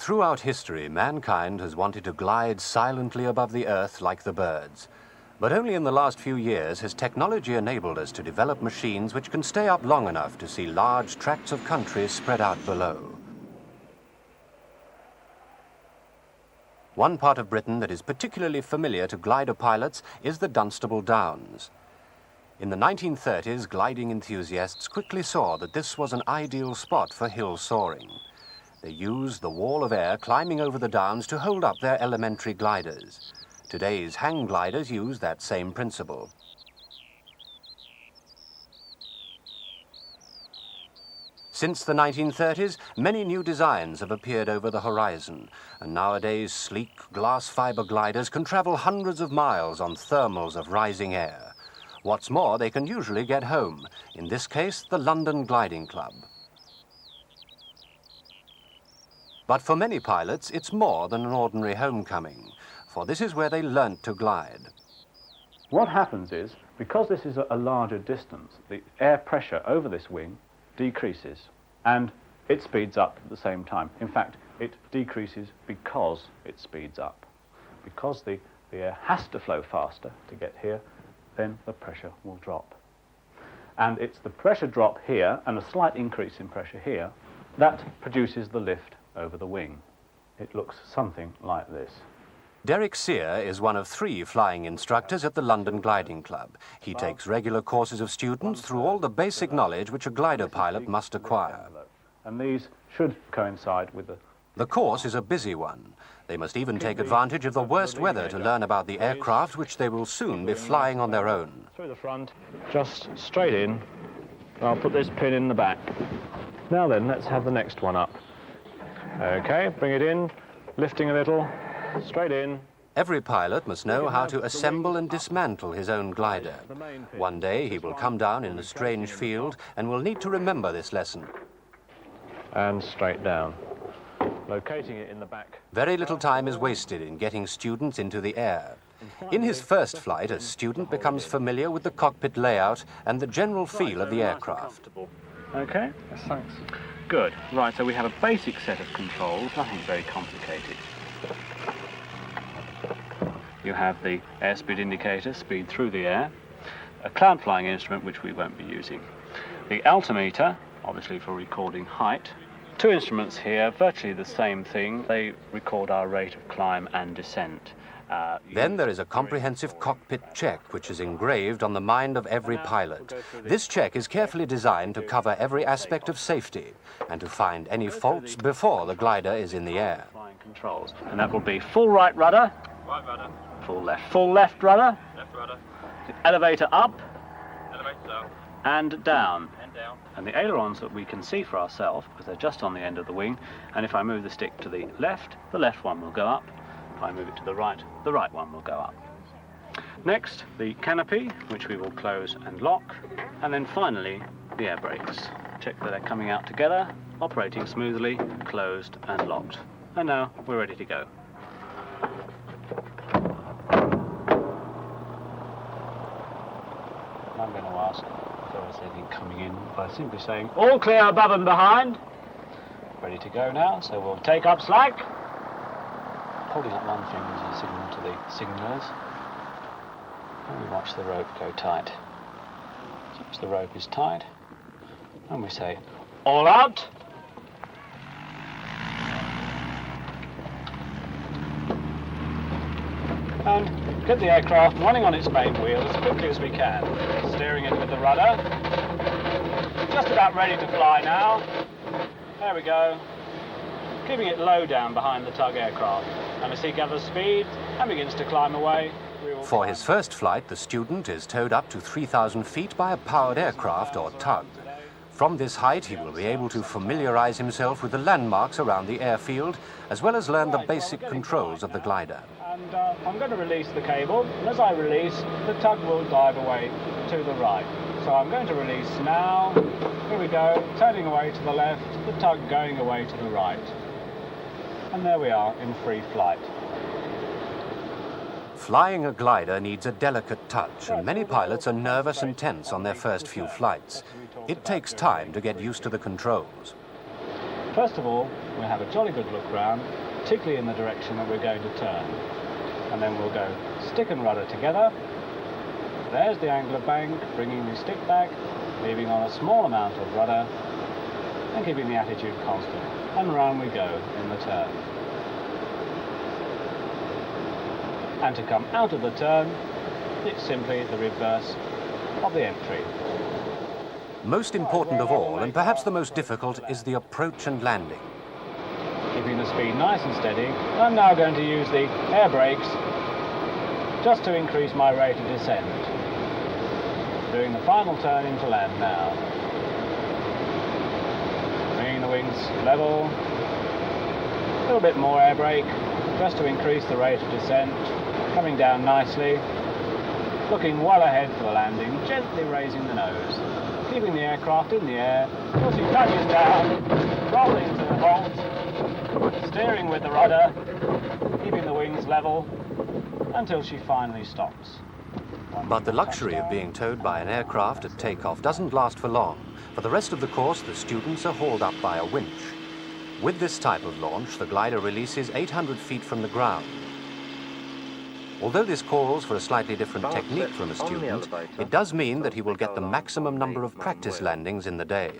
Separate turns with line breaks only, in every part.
Throughout history, mankind has wanted to glide silently above the earth like the birds. But only in the last few years has technology enabled us to develop machines which can stay up long enough to see large tracts of country spread out below. One part of Britain that is particularly familiar to glider pilots is the Dunstable Downs. In the 1930s, gliding enthusiasts quickly saw that this was an ideal spot for hill soaring. They used the wall of air climbing over the downs to hold up their elementary gliders. Today's hang gliders use that same principle. Since the 1930s, many new designs have appeared over the horizon, and nowadays sleek glass fiber gliders can travel hundreds of miles on thermals of rising air. What's more, they can usually get home, in this case, the London Gliding Club. But for many pilots, it's more than an ordinary homecoming, for this is where they learnt to glide.
What happens is, because this is a larger distance, the air pressure over this wing decreases, and it speeds up at the same time. In fact, it decreases because it speeds up. Because the air has to flow faster to get here, then the pressure will drop. And it's the pressure drop here and a slight increase in pressure here that produces the lift over the wing. It looks something like this.
Derek Sear is one of 3 flying instructors at the London Gliding Club. He takes regular courses of students through all the basic knowledge which a glider pilot must acquire.
And these should coincide with the...
The course is a busy one. They must even take advantage of the worst weather to learn about the aircraft which they will soon be flying on their own.
Through the front, just straight in. I'll put this pin in the back. Now then, let's have the next one up. Okay, bring it in, lifting a little, straight in.
Every pilot must know how to assemble and dismantle his own glider. One day he will come down in a strange field and will need to remember this lesson.
And straight down, locating it in the back.
Very little time is wasted in getting students into the air. In his first flight, a student becomes familiar with the cockpit layout and the general feel of the aircraft.
Okay, yes, thanks. Good. Right, so we have a basic set of controls, nothing very complicated. You have the airspeed indicator, speed through the air, a cloud flying instrument which we won't be using, the altimeter, obviously for recording height, 2 instruments here, virtually the same thing. They record our rate of climb and descent.
Then there is a comprehensive cockpit check which is engraved on the mind of every pilot. This check is carefully designed to cover every aspect of safety and to find any faults before the glider is in the air.
Controls. And that will be full right rudder, full left rudder, elevator up, and down. And the ailerons that we can see for ourselves, because they're just on the end of the wing, and if I move the stick to the left one will go up. If I move it to the right one will go up. Next, the canopy, which we will close and lock, and then finally, the air brakes. Check that they're coming out together, operating smoothly, closed and locked. And now we're ready to go. I'm going to ask if there is anything coming in by simply saying, all clear above and behind. Ready to go now, so we'll take up slack. Holding up one finger as a signal to the signallers. And we watch the rope go tight. Once the rope is tight, and we say, all out. And get the aircraft running on its main wheel as quickly as we can. Steering it with the rudder. Just about ready to fly now. There we go. Keeping it low down behind the tug aircraft. And as he gathers speed and begins to climb away...
For his first flight, the student is towed up to 3,000 feet by a powered aircraft or tug. From this height, he will be able to familiarize himself with the landmarks around the airfield, as well as learn the basic controls of the glider.
And I'm going to release the cable, and as I release, the tug will dive away to the right. So I'm going to release now. Here we go, turning away to the left, the tug going away to the right. And there we are in free flight.
Flying a glider needs a delicate touch, and many pilots are nervous and tense on their first few flights. It takes time to get used to the controls.
First of all, we'll have a jolly good look round, particularly in the direction that we're going to turn. And then we'll go stick and rudder together. There's the angle of bank, bringing the stick back, leaving on a small amount of rudder, and keeping the attitude constant. And round we go in the turn. And to come out of the turn, it's simply the reverse of the entry.
Most important of all, and perhaps the most difficult, is the approach and landing.
Keeping the speed nice and steady, I'm now going to use the air brakes just to increase my rate of descent. Doing the final turn into land now. Bringing the wings level. A little bit more air brake just to increase the rate of descent. Coming down nicely. Looking well ahead for the landing, gently raising the nose. Keeping the aircraft in the air till she touches down, rolling to a halt, steering with the rudder, keeping the wings level until she finally stops.
But the luxury of being towed by an aircraft at takeoff doesn't last for long. For the rest of the course, the students are hauled up by a winch. With this type of launch, the glider releases 800 feet from the ground. Although this calls for a slightly different technique from a student, it does mean that he will get the maximum number of practice landings in the day.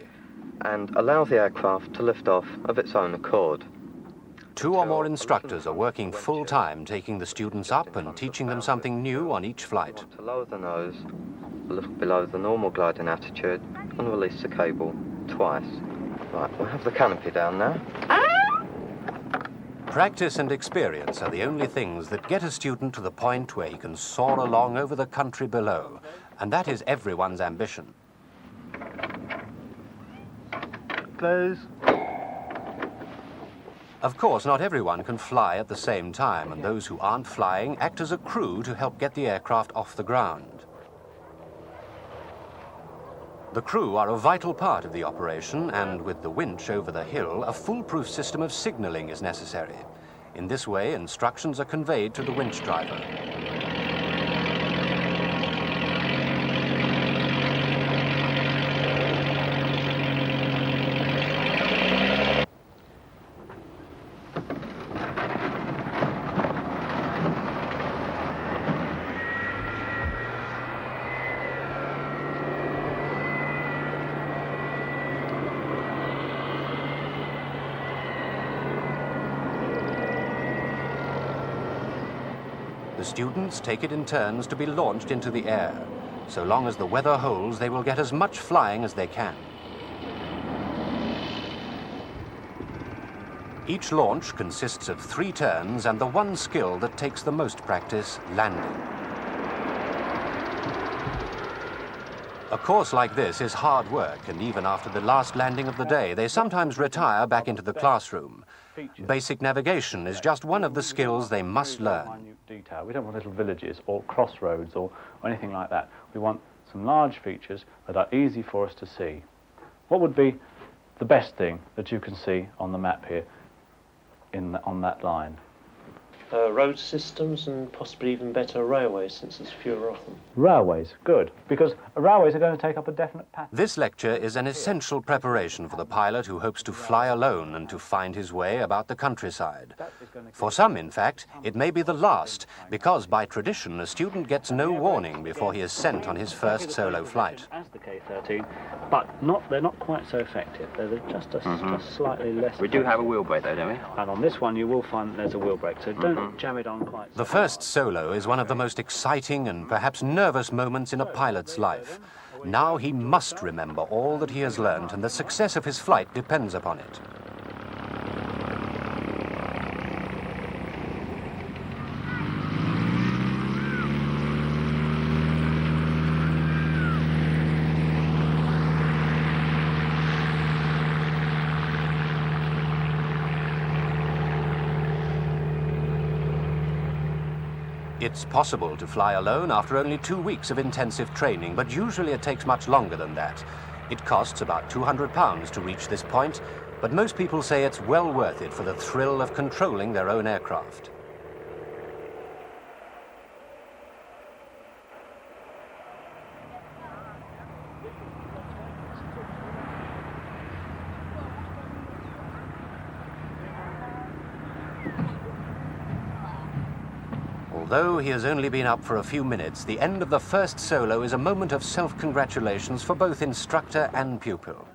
And allow the aircraft to lift off of its own accord.
2 or more instructors are working full-time, taking the students up and teaching them something new on each flight.
To lower the nose a little below the normal gliding attitude and release the cable twice. Right, we'll have the canopy down now.
Practice and experience are the only things that get a student to the point where he can soar along over the country below, and that is everyone's ambition.
Close.
Of course, not everyone can fly at the same time, and those who aren't flying act as a crew to help get the aircraft off the ground. The crew are a vital part of the operation, and with the winch over the hill, a foolproof system of signaling is necessary. In this way, instructions are conveyed to the winch driver. The students take it in turns to be launched into the air. So long as the weather holds, they will get as much flying as they can. Each launch consists of 3 turns and the one skill that takes the most practice, landing. A course like this is hard work, and even after the last landing of the day, they sometimes retire back into the classroom. Basic navigation is just one of the skills they must learn.
Detail. We don't want little villages or crossroads or anything like that. We want some large features that are easy for us to see. What would be the best thing that you can see on the map here on that line?
Road systems and possibly even better railways, since there's fewer of them.
Railways, good, because railways are going to take up a definite pattern.
This lecture is an essential preparation for the pilot who hopes to fly alone and to find his way about the countryside. For some, in fact, it may be the last, because by tradition a student gets no warning before he is sent on his first solo flight.
As the K-13, but they're not quite so effective. They're just slightly less.
We do have a wheel brake though, don't we?
And on this one you will find there's a wheel brake, so don't jam it on quite so
The first solo is one of the most exciting and perhaps nervous moments in a pilot's life. Now he must remember all that he has learned, and the success of his flight depends upon it. It's possible to fly alone after only 2 weeks of intensive training, but usually it takes much longer than that. It costs about £200 to reach this point, but most people say it's well worth it for the thrill of controlling their own aircraft. Although he has only been up for a few minutes, the end of the first solo is a moment of self-congratulations for both instructor and pupil.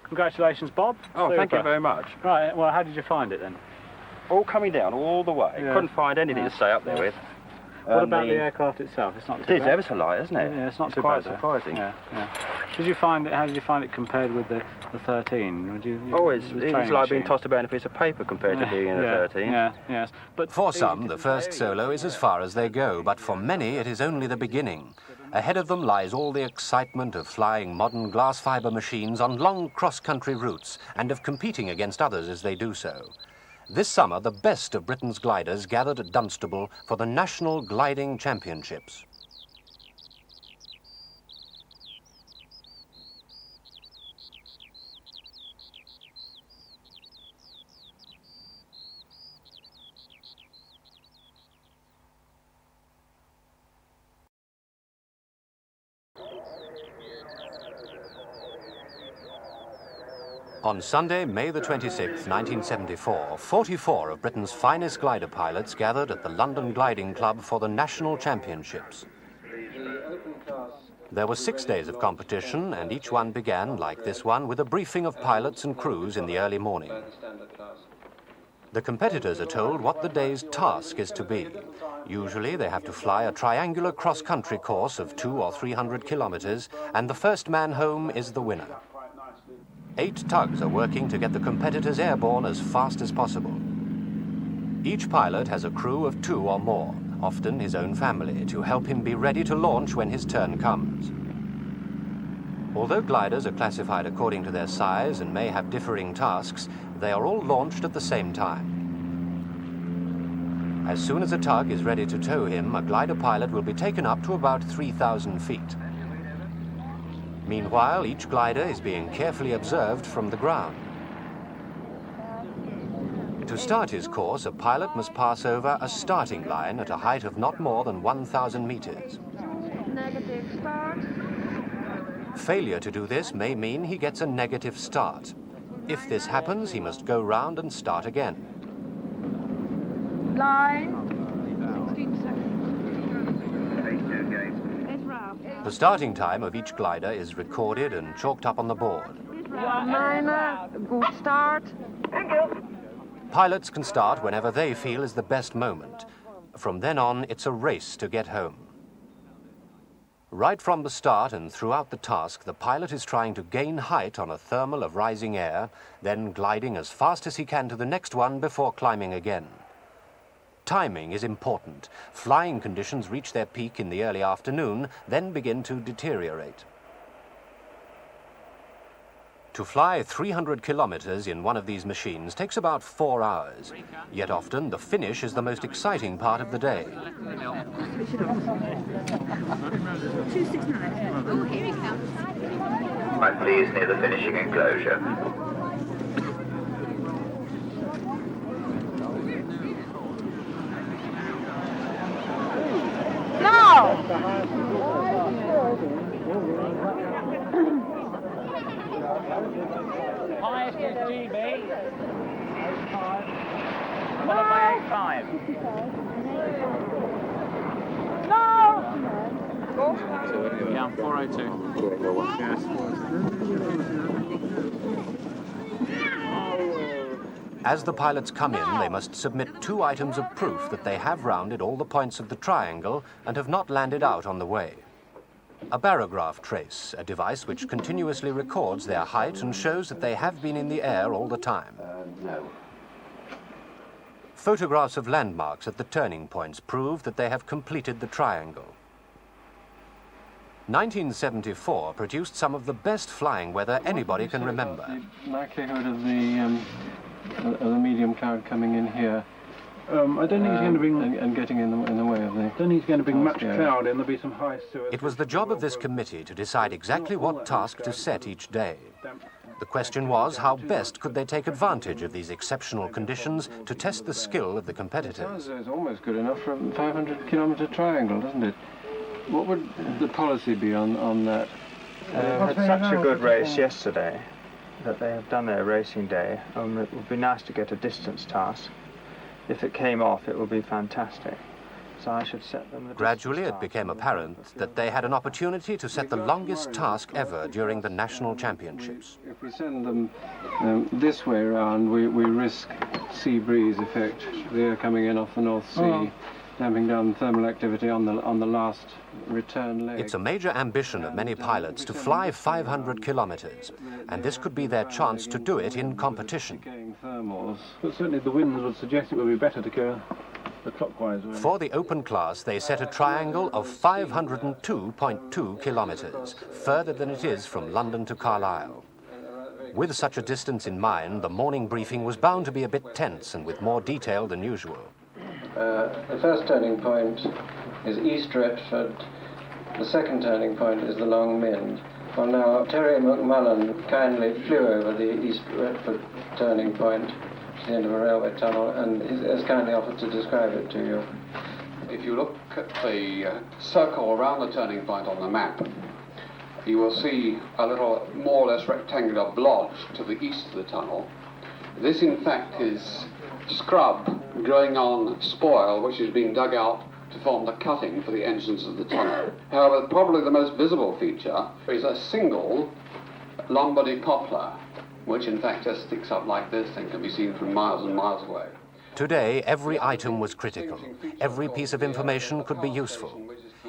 Congratulations, Bob.
Oh,
Super.
thank you very much.
Right, well, how did you find it then?
All coming down all the way.
Yeah.
Couldn't find anything to stay up there with.
What about the aircraft itself? It's not too
It is
bad.
ever so light, isn't it?
Yeah, it's not too
quite
bad, though.
surprising.
Yeah, yeah. Did you find it? How did you find it compared with the 13? Would you?
Oh, it's
training
like being
machine?
tossed about in a piece of paper compared to being in a 13.
Yeah, yes. But
For some, the first solo is as far as they go, but for many, it is only the beginning. Ahead of them lies all the excitement of flying modern glass fibre machines on long cross-country routes and of competing against others as they do so. This summer, the best of Britain's gliders gathered at Dunstable for the National Gliding Championships. On Sunday, May the 26th, 1974, 44 of Britain's finest glider pilots gathered at the London Gliding Club for the National Championships. There were 6 days of competition, and each one began, like this one, with a briefing of pilots and crews in the early morning. The competitors are told what the day's task is to be. Usually they have to fly a triangular cross-country course of 200 or 300 kilometers, and the first man home is the winner. 8 tugs are working to get the competitors airborne as fast as possible. Each pilot has a crew of 2 or more, often his own family, to help him be ready to launch when his turn comes. Although gliders are classified according to their size and may have differing tasks, they are all launched at the same time. As soon as a tug is ready to tow him, a glider pilot will be taken up to about 3,000 feet. Meanwhile, each glider is being carefully observed from the ground. To start his course, a pilot must pass over a starting line at a height of not more than 1,000 meters.
Negative start.
Failure to do this may mean he gets a negative start. If this happens, he must go round and start again.
Line. 16 seconds. It's round.
The starting time of each glider is recorded and chalked up on the board.
Minor. Good start.
Pilots can start whenever they feel is the best moment. From then on, it's a race to get home. Right from the start and throughout the task, the pilot is trying to gain height on a thermal of rising air, then gliding as fast as he can to the next one before climbing again. Timing is important. Flying conditions reach their peak in the early afternoon, then begin to deteriorate. To fly 300 kilometers in one of these machines takes about 4 hours. Yet often, the finish is the most exciting part of the day.
269. Oh, here he comes.
I'm pleased near the finishing enclosure.
No!
highest is GB. 85. Followed by 85.
No!
Yeah, 402.
As the pilots come in, they must submit 2 items of proof that they have rounded all the points of the triangle and have not landed out on the way. A barograph trace, a device which continuously records their height and shows that they have been in the air all the time. Photographs of landmarks at the turning points prove that they have completed the triangle. 1974 produced some of the best flying weather anybody can remember.
The likelihood of the medium cloud coming in here.
I don't think it's going to bring
and getting in the way of the.
don't think it's going to bring much
Yeah.
cloud in. There'll be some high sewer.
It was the job of this committee to decide exactly what task to set each day. The question was, how best could they take advantage of these exceptional conditions to test the skill of the competitors?
It's almost good enough for a 500-kilometre triangle, doesn't it? What would the policy be on that?
Had such a good race yesterday that they have done their racing day. It would be nice to get a distance task. If it came off, it would be fantastic. So I should set them the
Gradually,
distance
it became
task.
apparent that they had an opportunity to set the longest task ever during the national championships.
If we send them this way around, we risk sea breeze effect. The air coming in off the North Sea, damping down thermal activity on the last return leg.
It's a major ambition of many pilots to fly 500 kilometers, and this could be their chance to do it in competition.
Thermals.
But certainly the winds would suggest it would be better to go the clockwise way.
For the open class, they set a triangle of 502.2 kilometers, further than it is from London to Carlisle. With such a distance in mind, the morning briefing was bound to be a bit tense and with more detail than usual.
The first turning point is East Retford. The second turning point is the Long Mynd. Well, now, Terry McMullen kindly flew over the East Retford turning point to the end of a railway tunnel and has kindly offered to describe it to you.
If you look at the circle around the turning point on the map, you will see a little more or less rectangular blob to the east of the tunnel. This, in fact, is scrub growing on spoil, which is being dug out to form the cutting for the entrance of the tunnel. However, probably the most visible feature is a single Lombardy poplar, which in fact just sticks up like this and can be seen from miles and miles away.
Today, every item was critical. Every piece of information could be useful.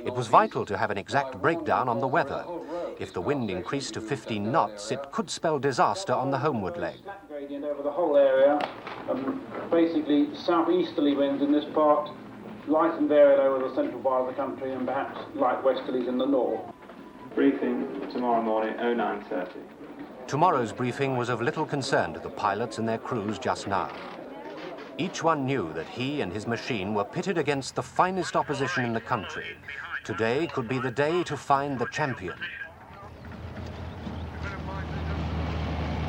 It was vital to have an exact breakdown on the weather. If the wind increased to 15 knots, it could spell disaster on the homeward leg.
Flat gradient over the whole area, basically southeasterly winds in this part, light and varied over the central part of the country, and perhaps light westerlies in the north.
Briefing tomorrow morning, 09:30.
Tomorrow's briefing was of little concern to the pilots and their crews just now. Each one knew that he and his machine were pitted against the finest opposition in the country. Today could be the day to find the champion.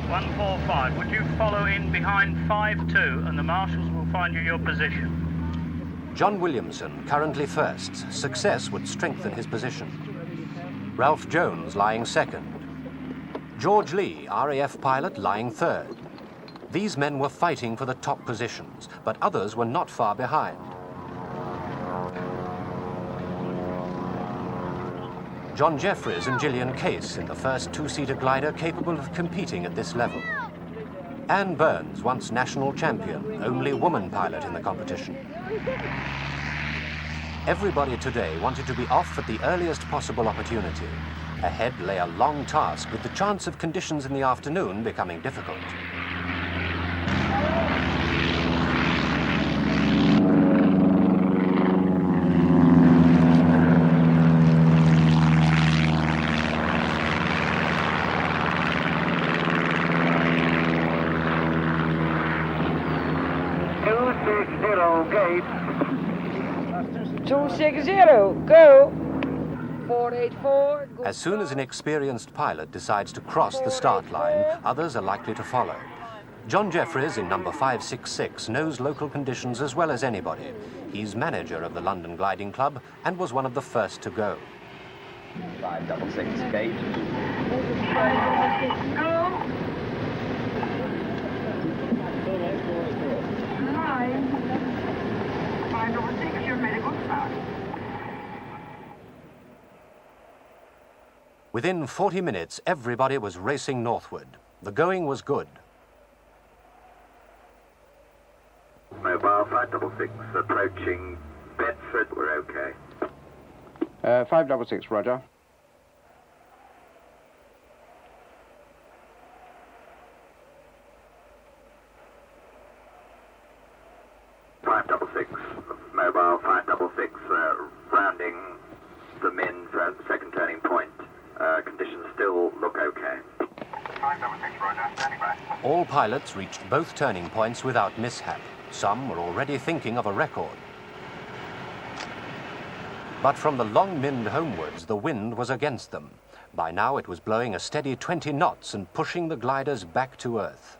145, would you follow in behind 5-2 and the marshals will find you your position?
John Williamson, currently first. Success would strengthen his position. Ralph Jones lying second. George Lee, RAF pilot, lying third. These men were fighting for the top positions, but others were not far behind. John Jeffries and Gillian Case in the first two-seater glider capable of competing at this level. Anne Burns, once national champion, only woman pilot in the competition. Everybody today wanted to be off at the earliest possible opportunity. Ahead lay a long task, with the chance of conditions in the afternoon becoming difficult.
Gate. 260, go. 484. Good.
As soon as an experienced pilot decides to cross the start line, others are likely to follow. John Jeffries in number 566 knows local conditions as well as anybody. He's manager of the London Gliding Club and was one of the first to go.
566 gate.
Within 40 minutes, everybody was racing northward. The going was good.
Mobile 566 approaching Bedford, we're okay.
566, roger.
Mobile 566, rounding the Mynd for the second turning point. Conditions still look okay.
566, roger, standing by.
All pilots reached both turning points without mishap. Some were already thinking of a record. But from the Long Mynd homewards, the wind was against them. By now it was blowing a steady 20 knots and pushing the gliders back to earth.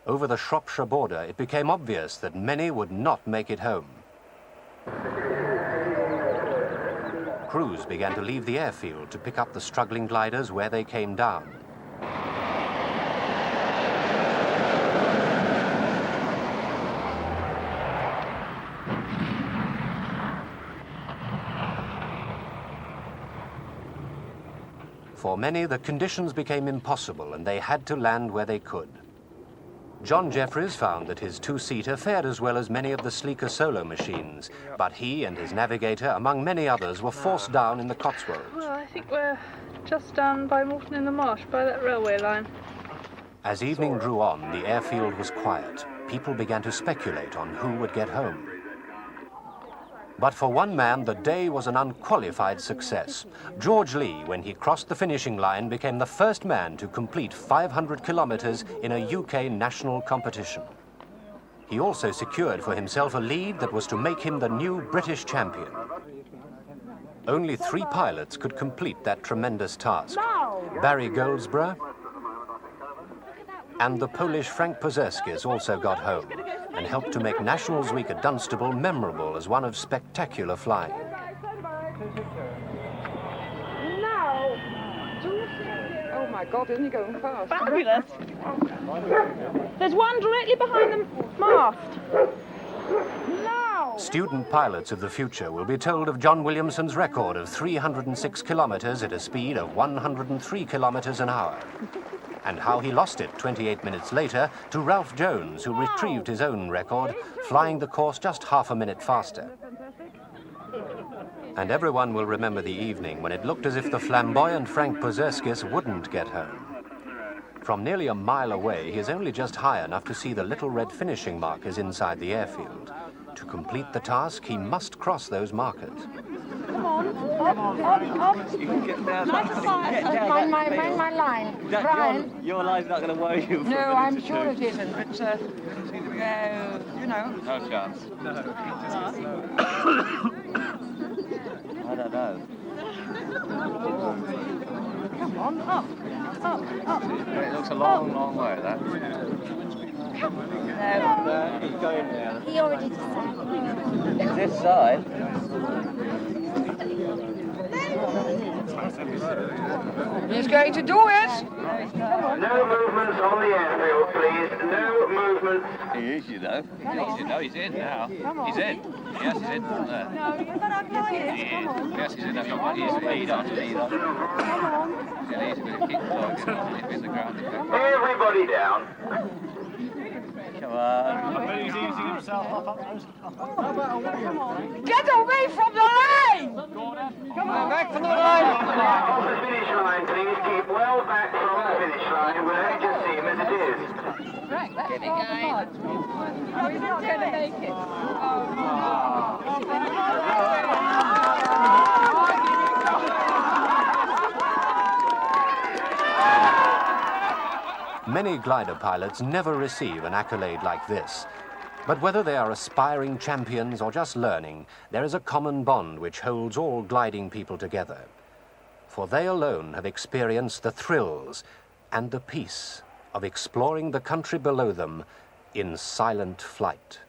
Over the Shropshire border, it became obvious that many would not make it home. Crews began to leave the airfield to pick up the struggling gliders where they came down. For many, the conditions became impossible and they had to land where they could. John Jeffries found that his two-seater fared as well as many of the sleeker solo machines, but he and his navigator, among many others, were forced down in the Cotswolds.
Well, I think we're just down by Morton in the Marsh, by that railway line.
As evening drew on, the airfield was quiet. People began to speculate on who would get home. But for one man, the day was an unqualified success. George Lee, when he crossed the finishing line, became the first man to complete 500 kilometers in a UK national competition. He also secured for himself a lead that was to make him the new British champion. Only 3 pilots could complete that tremendous task. Barry Goldsborough and the Polish Frank Pozerskis also got home and helped to make Nationals Week at Dunstable memorable as one of spectacular flying.
Oh my God, isn't he going fast?
Fabulous. There's one directly behind the mast.
Student pilots of the future will be told of John Williamson's record of 306 kilometers at a speed of 103 kilometers an hour, and how he lost it 28 minutes later to Ralph Jones, who retrieved his own record, flying the course just half a minute faster. And everyone will remember the evening when it looked as if the flamboyant Frank Pozerskis wouldn't get home. From nearly a mile away, he is only just high enough to see the little red finishing markers inside the airfield. To complete the task, he must cross those markers.
Come on, up.
You can get down.
Mind my line. Brian.
Your line's not going to worry you.
No, I'm sure it isn't, but, you know.
No chance. No. I don't know.
Come on, up.
It looks a long way, that.
No.
He's going now.
He already decided.
It's this side.
He's going to do it.
No movements on the airfield, please. No movements.
He is, you know. He's in now. He's in. Yes, he's in. There.
No, you've got to apply it.
Yes, he's in. He's lead on.
Come on.
He's a bit of kick dog in the ground.
Everybody down.
Come on.
He's easing himself up those.
Get away from the line! Come on, back from the line.
Off the finish line, please. Keep well back from the finish line. We'll only just see him as it is.
Right, that's all hard. Oh, he's not going to make it.
Many glider pilots never receive an accolade like this. But whether they are aspiring champions or just learning, there is a common bond which holds all gliding people together. For they alone have experienced the thrills and the peace of exploring the country below them in silent flight.